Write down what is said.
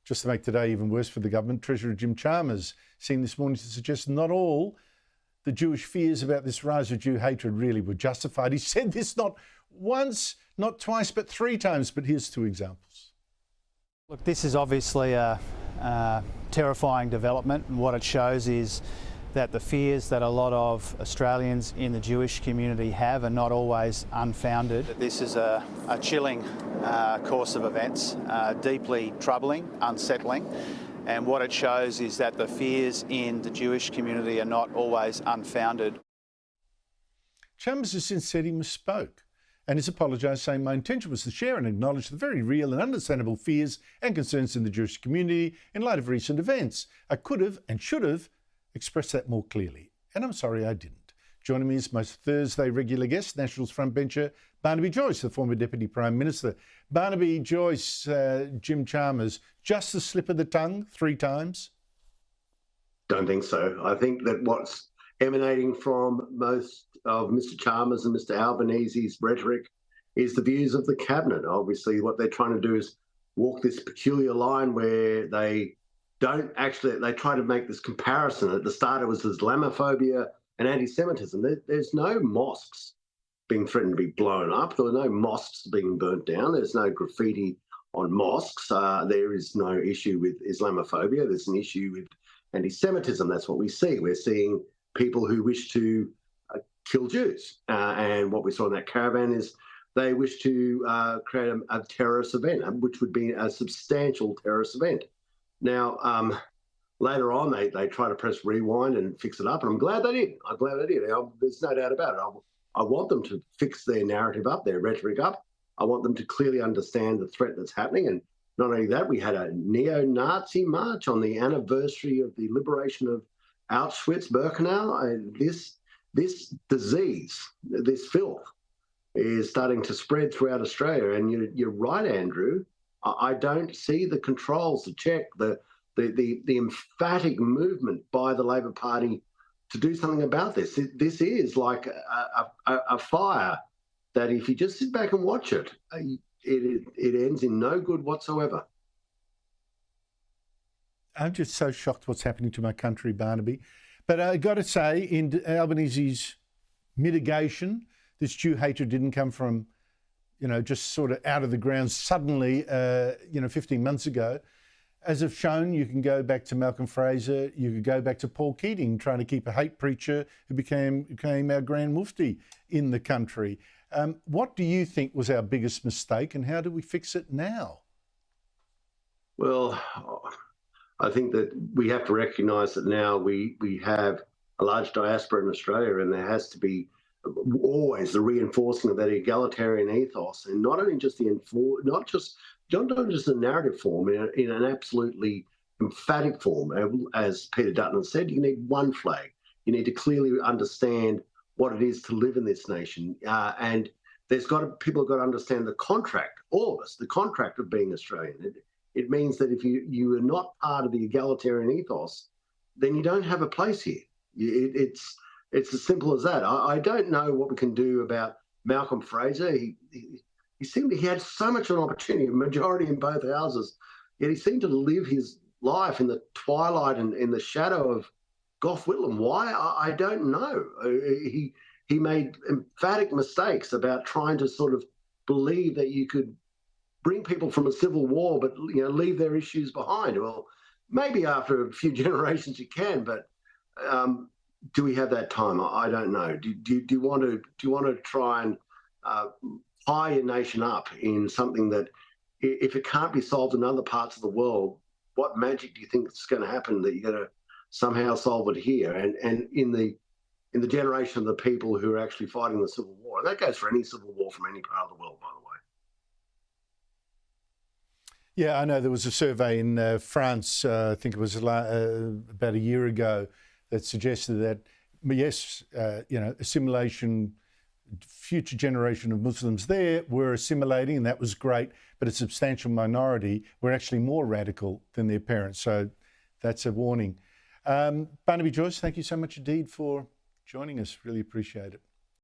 Just to make today even worse for the government, Treasurer Jim Chalmers seen this morning to suggest not all the Jewish fears about this rise of Jew hatred really were justified. He said this not once, not twice, but 3 times. But here's 2 examples. Look, this is obviously a terrifying development, and what it shows is that the fears that a lot of Australians in the Jewish community have are not always unfounded. This is a chilling course of events, deeply troubling, unsettling, and what it shows is that the fears in the Jewish community are not always unfounded. Chalmers has since said he misspoke and has apologised, saying, "My intention was to share and acknowledge the very real and understandable fears and concerns in the Jewish community in light of recent events. I could have and should have expressed that more clearly, and I'm sorry I didn't." Joining me is most Thursday regular guest, Nationals frontbencher Barnaby Joyce, the former Deputy Prime Minister. Barnaby Joyce, Jim Chalmers, just a slip of the tongue 3 times? Don't think so. I think that what's emanating from most of Mr. Chalmers and Mr. Albanese's rhetoric is the views of the cabinet. Obviously, what they're trying to do is walk this peculiar line where they try to make this comparison. At the start, it was Islamophobia and antisemitism. There's no mosques being threatened to be blown up. There are no mosques being burnt down. There's no graffiti on mosques. There is no issue with Islamophobia. There's an issue with antisemitism. That's what we see. We're seeing people who wish to kill Jews. And what we saw in that caravan is they wish to create a terrorist event, which would be a substantial terrorist event. Now, later on, they try to press rewind and fix it up, and I'm glad they did. There's no doubt about it. I want them to fix their narrative up, their rhetoric up. I want them to clearly understand the threat that's happening. And not only that, we had a neo-Nazi march on the anniversary of the liberation of Auschwitz-Birkenau. This disease, this filth, is starting to spread throughout Australia. And you're right, Andrew. I don't see the controls, the check, the emphatic movement by the Labor Party to do something about this. This is like a fire that if you just sit back and watch it, it ends in no good whatsoever. I'm just so shocked what's happening to my country, Barnaby. But I got to say, in Albanese's mitigation, this Jew hatred didn't come from, just sort of out of the ground suddenly, 15 months ago. As I've shown, you can go back to Malcolm Fraser, you could go back to Paul Keating, trying to keep a hate preacher who became our Grand Mufti in the country. What do you think was our biggest mistake, and how do we fix it now? Well, I think that we have to recognise that now we have a large diaspora in Australia, and there has to be always the reinforcing of that egalitarian ethos, and not only just not just the narrative form, in an absolutely emphatic form. As Peter Dutton said, you need one flag. You need to clearly understand what it is to live in this nation, and people have got to understand the contract. All of us, the contract of being Australian. It means that if you are not part of the egalitarian ethos, then you don't have a place here. It's as simple as that. I don't know what we can do about Malcolm Fraser. He had so much of an opportunity, a majority in both houses, yet he seemed to live his life in the twilight and in the shadow of Gough Whitlam. Why? I don't know. He made emphatic mistakes about trying to sort of believe that you could bring people from a civil war, but leave their issues behind. Well, maybe after a few generations you can, but do we have that time? I don't know. Do you want to try and tie your nation up in something that, if it can't be solved in other parts of the world, what magic do you think is going to happen that you're going to somehow solve it here? And in the generation of the people who are actually fighting the civil war, and that goes for any civil war from any part of the world, by the way. Yeah, I know there was a survey in France, I think it was about a year ago, that suggested that, yes, assimilation, future generation of Muslims there were assimilating, and that was great, but a substantial minority were actually more radical than their parents. So that's a warning. Barnaby Joyce, thank you so much indeed for joining us. Really appreciate it.